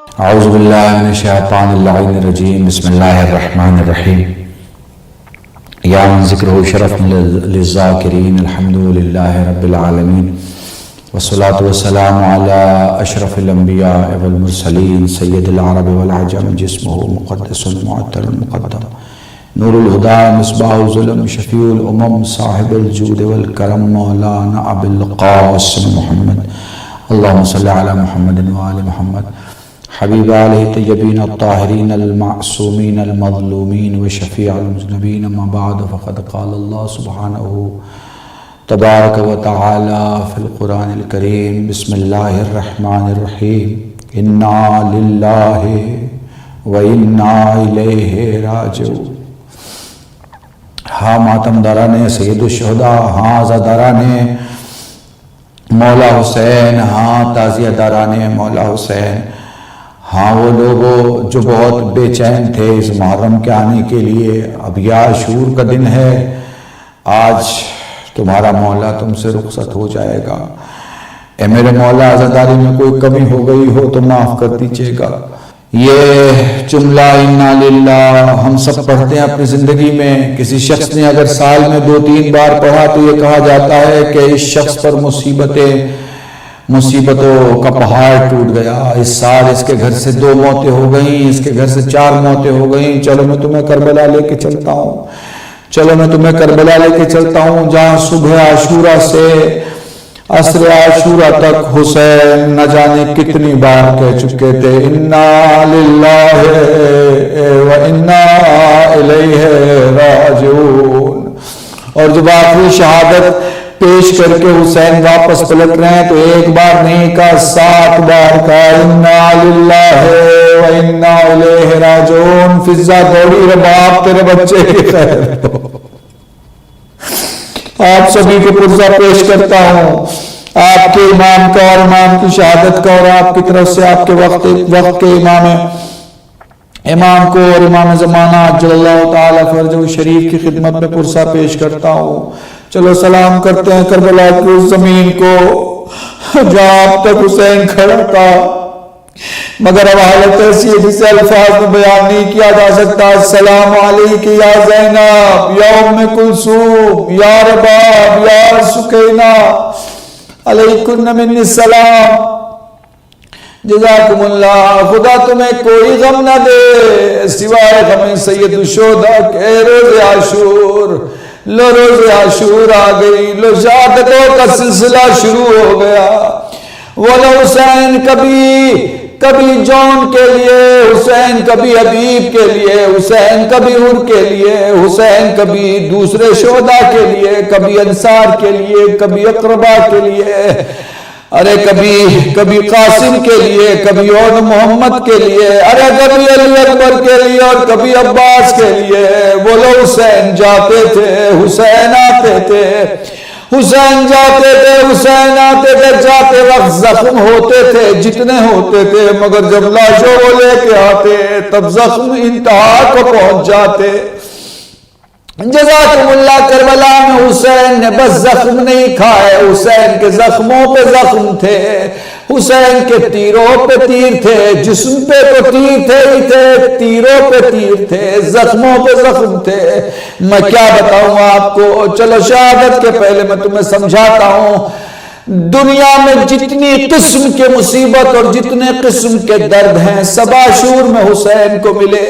اعوذ باللہ من الشیطان اللعین الرجیم بسم اللہ الرحمن الرحیم یا من ذکرہ شرف للذاکرین الحمدللہ رب العالمین والصلاة والسلام علی اشرف الانبیاء والمرسلین سید العرب والعجم جسمہ مقدس معطر مقدم نور الہدا مصباح الظلم شفیع الامم صاحب الجود والکرم مولانا ابو القاسم محمد اللہم صلی علی محمد وآل محمد حبیب علیہ طیبین الطاہرین المعصومین المظلومین وشفیع المذنبین اما بعد فقد قال اللہ سبحانہ تبارک و تعالی فی القرآن الکریم بسم اللہ الرحمن الرحیم انا للہ و انا الیہ راجعون۔ ہاں ماتم داران سید الشہداء، ہاں عزاداران مولا حسین، ہاں تعزیہ داران مولا حسین، ہاں وہ لوگوں جو بہت بے چین تھے اس محرم کے آنے کے لیے، اب یا عاشور کا دن ہے، آج تمہارا مولا تم سے رخصت ہو جائے گا۔ اے میرے مولا عزاداری میں کوئی کمی ہو گئی ہو تو معاف کر دیجیے گا۔ یہ جملہ انا للہ ہم سب پڑھتے ہیں اپنی زندگی میں۔ کسی شخص نے اگر سال میں 2-3 بار پڑھا تو یہ کہا جاتا ہے کہ اس شخص پر مصیبتوں کا پہاڑ ٹوٹ گیا، اس سال اس کے گھر سے 2 موتیں ہو گئیں، اس کے گھر سے 4 موتیں ہو گئیں، چلو میں تمہیں کربلا لے کے چلتا ہوں، چلو میں تمہیں کربلا لے کے چلتا ہوں، جہاں صبح عاشورہ سے عصر عاشورہ تک حسین نہ جانے کتنی بار کہہ چکے تھے انا للہ و انا الیہ راجعون، اور جب آخری شہادت پیش کر کے حسین واپس پلٹ رہے ہیں تو ایک بار نہیں کہا، 7 بار کہا انا للہ و انا الیہ راجعون۔ فضا دوڑی رباب تیرے بچے کی خیر ہو۔ آپ سبھی کو پرزہ پیش کرتا ہوں آپ کے امام کا اور امام کی شہادت کا، اور آپ کی طرف سے آپ کے وقت کے امام کو اور امام زمانہ عجل اللہ تعالی فرجہ شریف کی خدمت میں پرزہ پیش کرتا ہوں۔ چلو سلام کرتے ہیں کربلا کی اس زمین کو جہاں اب تک حسین کھڑا تھا، مگر اب حالت ایسی ہے جسے الفاظ میں بیان نہیں کیا جا سکتا۔ السلام علیک یا زینب یا ام کلثوم یا رباب یا سکینہ علیکن من السلام، جزاکم اللہ۔ خدا تمہیں کوئی غم نہ دے سوائے غم سید الشہداء کے۔ روز عاشور، لو روز عاشور آ گئی، لو شہادتوں کا سلسلہ شروع ہو گیا۔ وہ حسین کبھی جون کے لیے، حسین کبھی حبیب کے لیے، حسین کبھی عمر کے لیے، حسین کبھی دوسرے شہداء کے لیے، کبھی انصار کے لیے، کبھی اقربا کے لیے، ارے کبھی قاسم کے لیے، کبھی اور محمد کے لیے، ارے کبھی علی اکبر کے لیے اور کبھی عباس کے لیے۔ وہ لوگ حسین جاتے تھے، حسین آتے تھے، حسین جاتے تھے، حسین آتے تھے، جاتے وقت زخم ہوتے تھے جتنے ہوتے تھے، مگر جب لاشوں کو لے کے آتے تب زخم انتہا کو پہنچ جاتے۔ جزاکم اللہ۔ کربلا میں حسین نے بس زخم نہیں کھائے، حسین کے زخموں پہ زخم تھے، حسین کے تیروں پہ تیر تھے، جسم پہ تو تیر تھے ہی تھے، تیروں پہ تیر تھے، زخموں پہ زخم تھے۔ میں کیا بتاؤں آپ کو، چلو شہادت کے پہلے میں تمہیں سمجھاتا ہوں۔ دنیا میں جتنی قسم کے مصیبت اور جتنے قسم کے درد ہیں سب عاشور میں حسین کو ملے۔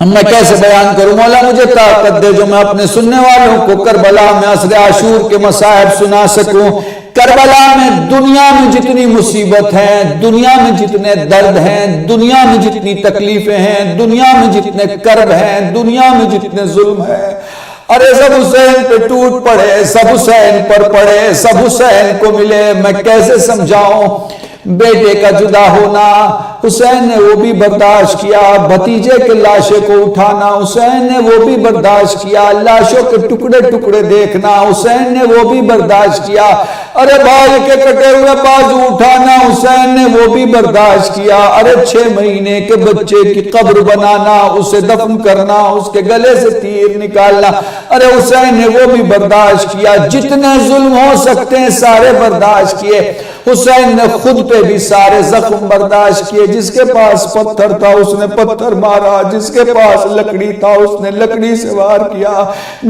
میں کیسے بیان کروں؟ مولا مجھے طاقت دے جو میں اپنے سننے والوں کو کربلا میں عصر عاشور کے مصائب سنا سکوں۔ کربلا میں دنیا میں جتنی مصیبت ہیں، دنیا میں جتنے درد ہیں، دنیا میں جتنی تکلیفیں ہیں، دنیا میں جتنے کرب ہیں، دنیا میں جتنے ظلم ہیں، ارے سب حسین پہ ٹوٹ پڑے، سب حسین پر پڑے، سب حسین کو ملے۔ میں کیسے سمجھاؤں؟ بیٹے کا جدا ہونا حسین نے وہ بھی برداشت کیا، بھتیجے کے لاشے کو اٹھانا حسین نے وہ بھی برداشت کیا، لاشوں کے ٹکڑے ٹکڑے دیکھنا حسین نے وہ بھی برداشت کیا، ارے بھائی کے کٹے ہوئے بازو اٹھانا حسین نے وہ بھی برداشت کیا، ارے 6 مہینے کے بچے کی قبر بنانا، اسے دفن کرنا، اس کے گلے سے تیر نکالنا، ارے حسین نے وہ بھی برداشت کیا۔ جتنے ظلم ہو سکتے ہیں سارے برداشت کیے۔ حسین نے خود پہ بھی سارے زخم برداشت کیے. جس کے پاس پتھر تھا اس نے پتھر مارا, جس کے پاس لکڑی تھا اس نے لکڑی سے وار کیا,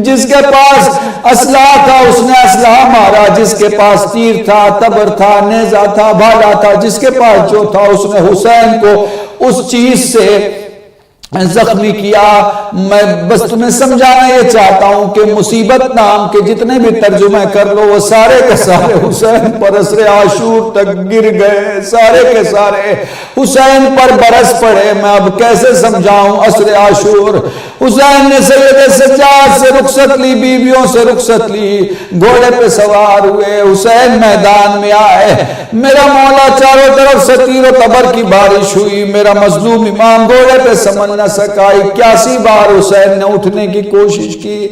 جس کے پاس اسلحہ تھا اس نے اسلحہ مارا, جس کے پاس تیر تھا, تبر تھا, نیزہ تھا, بھالا تھا, جس کے پاس جو تھا اس نے حسین کو اس چیز سے زخمی کیا. میں بس تمہیں سمجھانا یہ چاہتا ہوں کہ مصیبت نام کے جتنے بھی ترجمے کر لو وہ سارے کے سارے حسین پر عصر عاشور تک گر گئے, سارے کے سارے حسین پر برس پڑے. میں اب کیسے سمجھاؤں عصر عاشور. حسین نے سید سجاد سے رخصت لی, بیویوں سے رخصت لی, گھوڑے پہ سوار ہوئے, حسین میدان میں آئے. میرا مولا چاروں طرف سے تیر و تبر کی بارش ہوئی, میرا مظلوم امام گھوڑے پہ سمجھ نہ سکا. 81 بار حسین نے اٹھنے کی کوشش کی.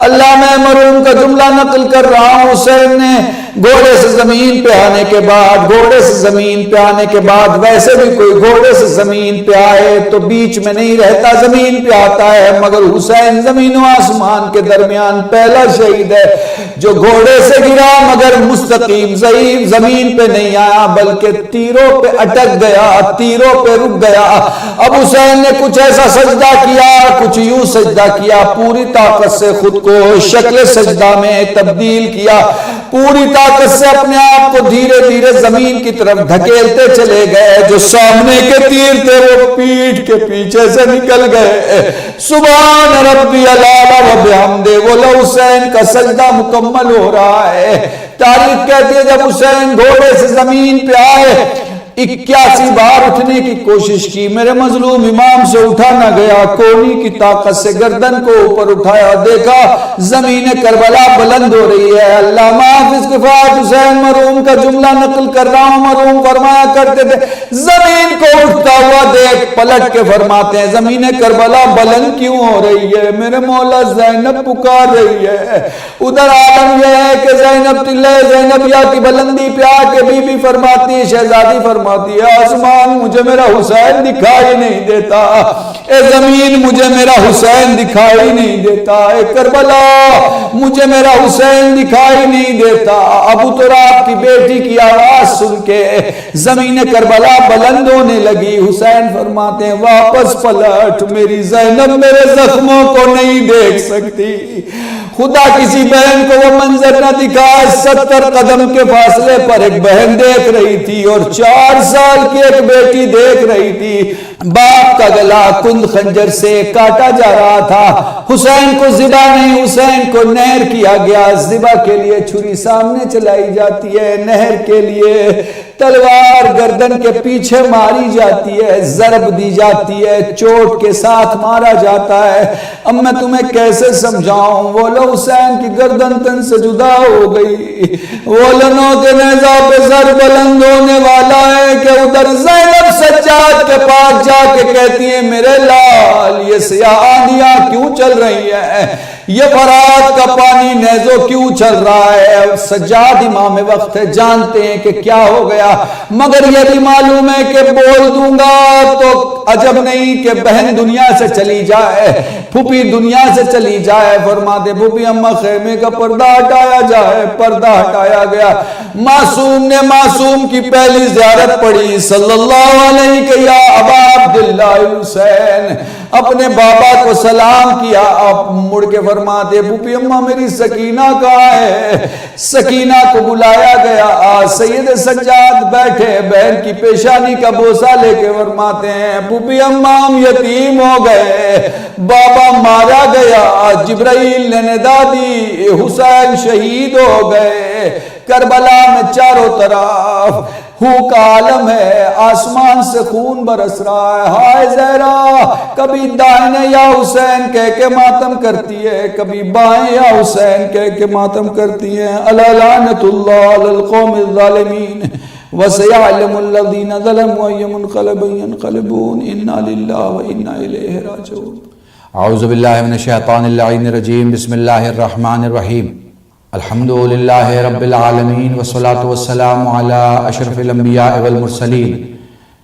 اللہ میں مرحوم کا جملہ نقل کر رہا ہوں. حسین نے گھوڑے سے زمین پہ آنے کے بعد, گھوڑے سے زمین پہ آنے کے بعد, ویسے بھی کوئی گھوڑے سے زمین پہ آئے تو بیچ میں نہیں رہتا, زمین پہ آتا ہے, مگر حسین زمین و آسمان کے درمیان پہلا شہید ہے جو گھوڑے سے گرا مگر مستقیم ضعیف زمین پہ نہیں آیا بلکہ تیروں پہ اٹک گیا, تیروں پہ رک گیا. اب حسین نے کچھ ایسا سجدہ کیا, کچھ یوں سجدہ کیا, پوری طاقت سے خود کو شکل سجدہ میں تبدیل کیا, پوری طاقت سے اپنے آپ کو دھیرے دھیرے زمین کی طرف دھکیلتے چلے گئے. جو سامنے کے تیر تھے وہ پیٹھ کے پیچھے سے نکل گئے. سبحان ربی العلی و بحمدہ. وہ لو حسین کا سجدہ مکمل ہو رہا ہے. تاریخ کہتی ہے جب حسین گھوڑے سے زمین پہ آئے 81 بار اٹھنے کی کوشش کی, میرے مظلوم امام سے اٹھا نہ گیا. کونی کی طاقت سے گردن کو اوپر اٹھایا, دیکھا زمین کربلا بلند ہو رہی ہے. علامہ حافظ کفایت حسین مرحوم کا جملہ نقل کر رہا ہوں. مرحوم فرمایا کرتے تھے زمین کو اٹھتا ہوا دیکھ, پلٹ کے فرماتے ہیں زمین کربلا بلند کیوں ہو رہی ہے؟ میرے مولا زینب پکار رہی ہے. ادھر عالم یہ ہے کہ زینب تلے زینبیہ کی بلندی پہ آ کے بی بی فرماتی ہے, شہزادی فرماتی ہے, آسمان مجھے میرا حسین دکھائی نہیں دیتا, اے زمین مجھے میرا حسین دکھائی نہیں دیتا, اے کربلا مجھے میرا حسین دکھائی نہیں دیتا. ابو تراب کی بیٹی کی آواز سن کے زمین کربلا بلند ہونے لگی. حسین فرماتے ہیں واپس پلٹ, میری زینب میرے زخموں کو نہیں دیکھ سکتی. خدا کسی بہن کو وہ منظر نہ دکھا. 70 قدم کے فاصلے پر ایک بہن دیکھ رہی تھی اور 4 سال کی ایک بیٹی دیکھ رہی تھی. باپ کا گلا کند خنجر سے کاٹا جا رہا تھا. حسین کو ذبح نہیں, حسین کو نہر کیا گیا. ذبح کے لیے چھری سامنے چلائی جاتی ہے, نہر کے لیے تلوار گردن کے پیچھے ماری جاتی ہے, ضرب دی جاتی ہے, چوٹ کے ساتھ مارا جاتا ہے. اب میں تمہیں کیسے سمجھاؤں؟ وہ لو حسین کی گردن تن سے جدا ہو گئی. وہ لنوں کے نیزہ پہ سر بلند ہونے والا ہے کہ ادھر زینب سجاد کے پاس جا کے کہتی ہے میرے لال یہ سیاہ آندیاں کیوں چل رہی ہے, یہ فرات کا پانی نیزوں کیوں چل رہا ہے؟ سجاد امام وقت ہے, جانتے ہیں کہ کیا ہو گیا, مگر یہ بھی معلوم ہے کہ بول دوں گا تو عجب نہیں کہ بہن دنیا سے چلی جائے, پھوپھی دنیا سے چلی جائے. فرماتے پھوپھی اماں خیمے کا پردہ ہٹایا جائے. پردہ ہٹایا گیا. معصوم نے معصوم کی پہلی زیارت پڑھی صلی اللہ علیہ کہ یا ابا عبداللہ حسین, اپنے بابا کو سلام کیا. آپ مڑ کے فرماتے پھوپھی اماں میری سکینہ کہاں ہے؟ سکینہ کو بلایا گیا. سید سجاد بیٹھے, بہن کی پیشانی کا بوسہ لے کے فرماتے ہیں پھوپھی اماں ہم یتیم ہو گئے, بابا مارا گیا. جبرائیل نے ندا دی حسین شہید ہو گئے. کربلا میں چاروں طرف ہو کا عالم ہے, آسمان سے خون برس رہا ہے. ہائے زہرا کبھی دائیں یا حسین کہہ کے ماتم کرتی ہے, کبھی بائیں یا حسین کہہ کے ماتم کرتی ہے. الا لعنت اللہ علی القوم الظالمین وسيعلم الذين ظلموا أي منقلب ينقلبون إنا لله وإنا إليه راجعون. اعوذ باللہ من الشیطان اللعین الرجیم. بسم اللہ الرحمن الرحیم. الحمد للہ رب العالمین والصلاة والسلام علی اشرف الانبیاء والمرسلین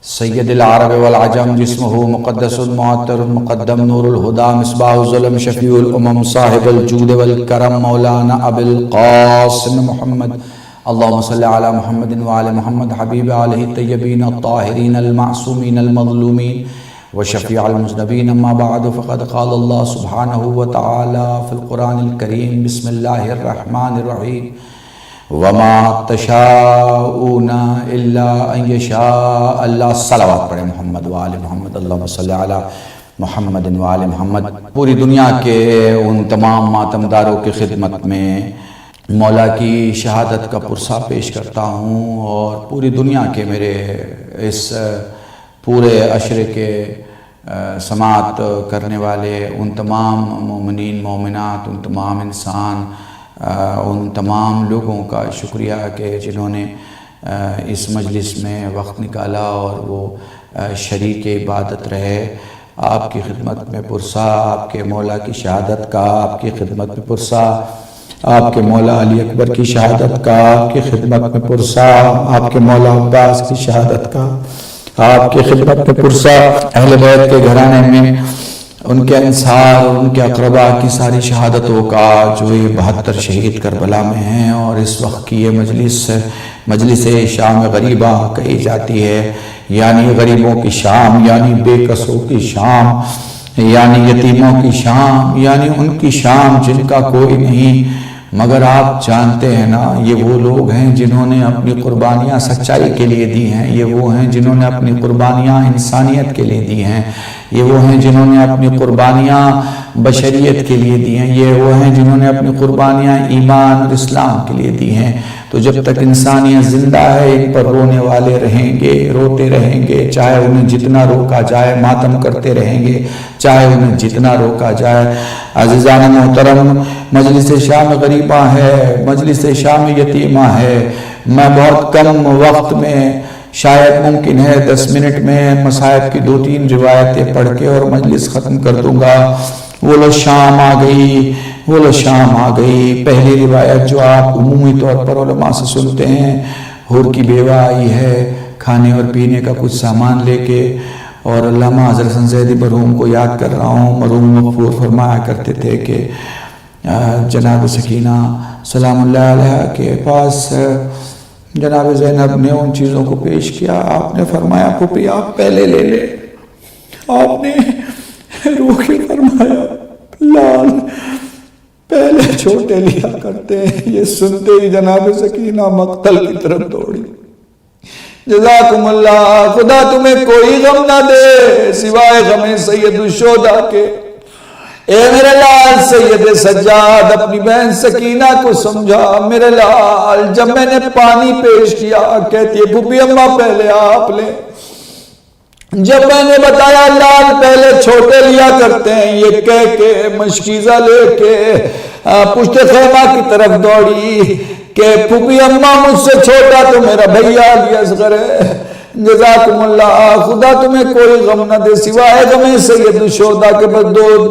سید العرب والعجم جسمہ مقدس معطر مقدم نور الہدا مصباح الظلم شفیع الامم صاحب الجود والکرم مولانا ابو القاسم محمد اللهم صل على محمد وعلى محمد حبیب علیہ الطیبین الطاہرین المعصومین المظلومین وشفیع المذنبین. اما بعد فقد قال اللہ سبحانہ وتعالی فی القرآن الکریم بسم اللہ الرحمن الرحیم وما تشاؤون الا ان یشاء اللہ. صلوات پڑھیں محمد وعلى محمد. اللہم صل علی محمد وعلى محمد. پوری دنیا کے ان تمام ماتمداروں کی خدمت میں مولا کی شہادت کا پرسہ پیش کرتا ہوں، اور پوری دنیا کے میرے اس پورے عشرے کے سماعت کرنے والے ان تمام مومنین مومنات، ان تمام انسان، ان تمام لوگوں کا شکریہ کہ جنہوں نے اس مجلس میں وقت نکالا اور وہ شریک عبادت رہے. آپ کی خدمت میں پرسہ آپ کے مولا کی شہادت کا، آپ کی خدمت میں پرسہ آپ کے مولا علی اکبر کی شہادت کا، آپ کی خدمت میں پرسہ آپ کے مولا عباس کی شہادت کا، آپ کی خدمت میں پرسہ اہل بیت کے گھرانے میں ان کے انصار اور ان کے اقرباء کی ساری شہادتوں کا، جو یہ 72 شہید کربلا میں ہیں. اور اس وقت کی یہ مجلس شام غریبہ کہی جاتی ہے، یعنی غریبوں کی شام، یعنی بے کسوں کی شام، یعنی یتیموں کی شام، یعنی ان کی شام جن کا کوئی نہیں. مگر آپ جانتے ہیں نا، یہ وہ لوگ ہیں جنہوں نے اپنی قربانیاں سچائی کے لیے دی ہیں، یہ وہ ہیں جنہوں نے اپنی قربانیاں انسانیت کے لیے دی ہیں، یہ وہ ہیں جنہوں نے اپنی قربانیاں بشریت کے لیے دی ہیں، یہ وہ ہیں جنہوں نے اپنی قربانیاں ایمان اور اسلام کے لیے دی ہیں. تو جب تک انسانیت زندہ ہے ان پر رونے والے رہیں گے، روتے رہیں گے، چاہے انہیں جتنا روکا جائے، ماتم کرتے رہیں گے چاہے انہیں جتنا روکا جائے. عزیزان محترم، مجلس شام غریبہ ہے، مجلس شام یتیمہ ہے. میں بہت کم وقت میں، شاید ممکن ہے 10 منٹ میں، مصائب کی 2-3 روایتیں پڑھ کے اور مجلس ختم کر دوں گا. وہ لو شام آ گئی، وہ لو شام آ گئی. پہلی روایت جو آپ عمومی طور پر علماء سے سنتے ہیں، حور کی بیوہ آئی ہے کھانے اور پینے کا کچھ سامان لے کے، اور علامہ حضرت حسن زیدی مرحوم کو یاد کر رہا ہوں. مرحوم مغفور فرمایا کرتے تھے کہ جناب سکینہ سلام اللہ علیہ کے پاس جناب زینب نے ان چیزوں کو پیش کیا. آپ نے فرمایا پھوپھی آپ پہلے لے لے. آپ نے روح کے فرمایا لال پہلے چھوٹے لیا کرتے ہیں. یہ سنتے ہی جناب سکینہ مقتل کی طرف دوڑی. جزاکم اللہ، خدا تمہیں کوئی غم نہ دے سوائے غم سید الشہداء کے. اے میرے لال سید سجاد، اپنی بہن سکینہ کو سمجھا. میرے لال جب میں نے پانی پیش کیا کہتی ہے پھوپھی اماں پہلے آپ لیں. جب میں نے بتایا لال پہلے چھوٹے لیا کرتے ہیں، یہ کہہ کے مشکیزہ لے کے پشت خیمہ کی طرف دوڑی کہ پھوپھی اماں مجھ سے چھوٹا تو میرا بھیا علی اصغر ہے. جزاکم اللہ، خدا تمہیں کوئی غم نہ دے سوائے غم سید الشہداء کے. بس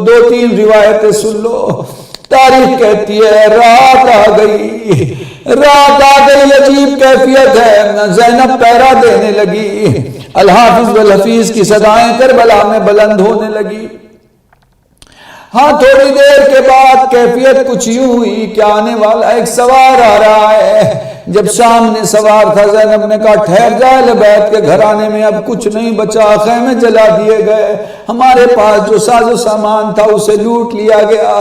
2-3 روایتیں سن لو. تاریخ کہتی ہے رات آ گئی، رات آ گئی، عجیب کیفیت ہے. زینب پیرا دینے لگی، الحافظ والحفیظ کی صدائیں کربلا میں بلند ہونے لگی. ہاں تھوڑی دیر کے بعد کیفیت کچھ یوں ہوئی کہ آنے والا ایک سوار آ رہا ہے. جب سامنے سوار تھا، زینب نے کہا ٹھہر جا، اہل بیت کے گھرانے میں اب کچھ نہیں بچا، خیمے جلا دیے گئے، ہمارے پاس جو ساز و سامان تھا اسے لوٹ لیا گیا،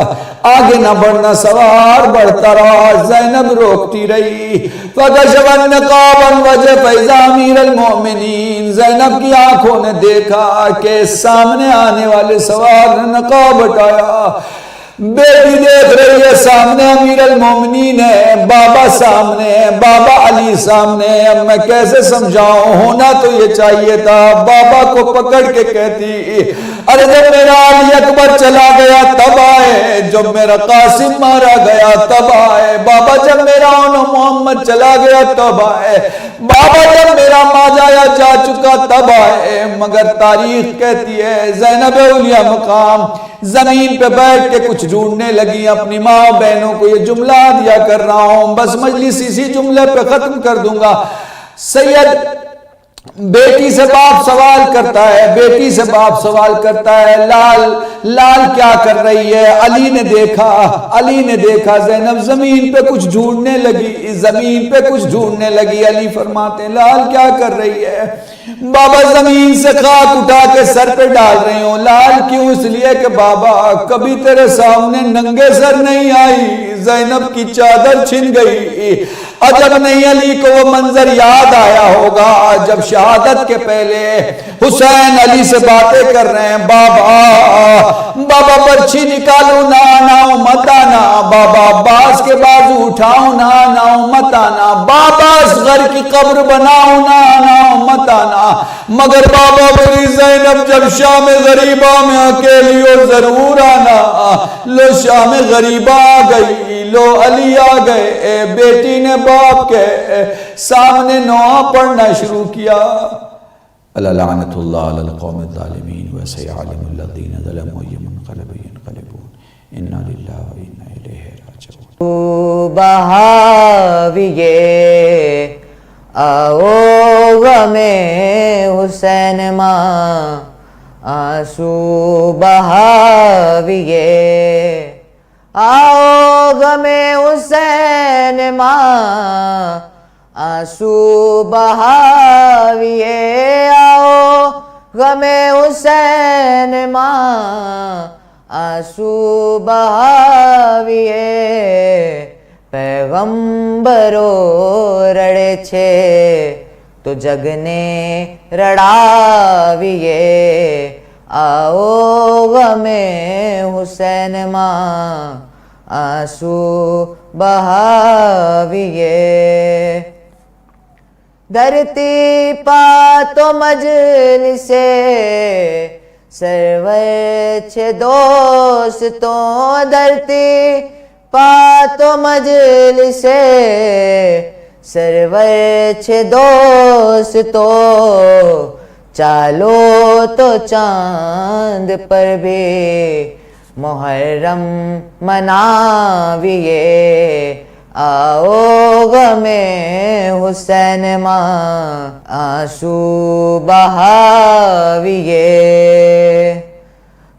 آگے نہ بڑھنا. سوار بڑھتا رہا، زینب روکتی رہی. فَكَشَفَ النِّقَابَ عَنْ وَجْهِ فَإِذَا أَمِيرُ الْمُؤْمِنِينَ. زینب کی آنکھوں نے دیکھا کہ سامنے آنے والے سوار نے نقاب ہٹایا. بیٹی دیکھ رہی ہے سامنے امیر المومنین ہے، بابا سامنے ہے، بابا علی سامنے ہے. اب میں کیسے سمجھاؤں؟ ہونا تو یہ چاہیے تھا بابا کو پکڑ کے کہتی ارے جب میرا علی اکبر چلا گیا تب آئے، جب میرا قاسم مارا گیا تب آئے. بابا جب میرا محمد چلا گیا تب آئے. بابا جب میرا ماجایا جا چکا تب آئے. مگر تاریخ کہتی ہے زینب اولیاء مقام زمین پہ بیٹھ کے کچھ ڈھونڈنے لگی. اپنی ماں بہنوں کو یہ جملہ دیا کر رہا ہوں، بس مجلس اسی جملے پہ ختم کر دوں گا. سید بیٹی سے باپ سوال کرتا ہے، بیٹی سے باپ سوال کرتا ہے، لال کیا کر رہی ہے؟ علی نے دیکھا زینب زمین پہ کچھ ڈھونڈنے لگی، علی فرماتے ہیں لال کیا کر رہی ہے؟ بابا زمین سے خاک اٹھا کے سر پہ ڈال رہی ہوں۔ لال کیوں؟ اس لیے کہ بابا کبھی تیرے سامنے ننگے سر نہیں آئی، زینب کی چادر چھن گئی۔ عجب نہیں علی کو وہ منظر یاد آیا ہوگا جب شہادت کے پہلے حسین علی سے باتیں کر رہے ہیں، بابا برچھی نکالوں نہ آنا مت آنا، بابا عباس کے بازو اٹھاؤں نہ آنا مت آنا، بابا اصغر کی قبر بناؤں نہ آنا مت آنا، مگر بابا میری زینب جب شام غریبہ میں اکیلی ہو ضرور آنا۔ لو شام غریبہ آ گئی، لو علی آ گئے، بیٹی نے باپ کے سامنے نوحہ پڑھنا شروع کیا۔ لعنت اللہ علی القوم الظالمین وسيعلم الذین ظلموا أي منقلب ينقلبون انا للہ و انا الیہ راجعون۔ بہاویے آؤ غم حسین ماں آنسو بہاویے، آؤ غم حسین ماں آنسو بہاویے، آؤ غم حسین ماں آنسو بہاویے، پیغمبرو رڑے چھے تو جگ نے رڑاویے، آؤ غم حسین ماں آنسو بہاویے، دھرتی پا تو مجلس سرور چھے دوستوں، دھرتی پا تو مجلس سرور چھے دوستوں، چالو تو چاند پر بھی محرم مناویے، آؤ غم حسین ماں آنسو بہاویے،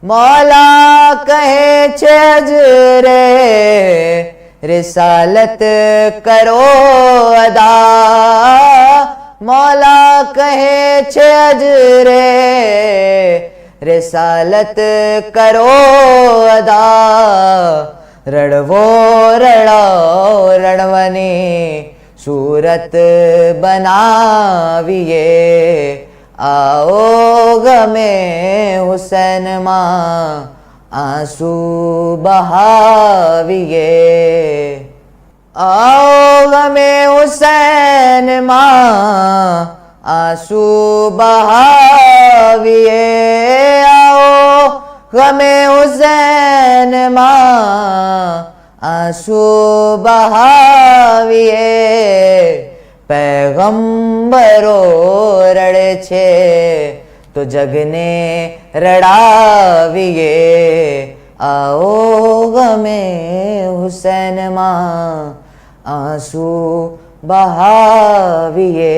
مولا کہے چھے اجر رسالت کرو ادا، مولا کہے چھے اجر رسالت کرو ادا، رڑوو رڑاؤ رڑونی صورت بناویے، آؤ غم حسین ماں آنسو بہاویے، آؤ غم حسین ماں آنسو بہاویے، آؤ غم حسین ماں آنسو بہاویے، پیغمبرو رڑے چھے تو جگ نے رڑاویے، آؤ غم حسین ماں آنسو بہاویے۔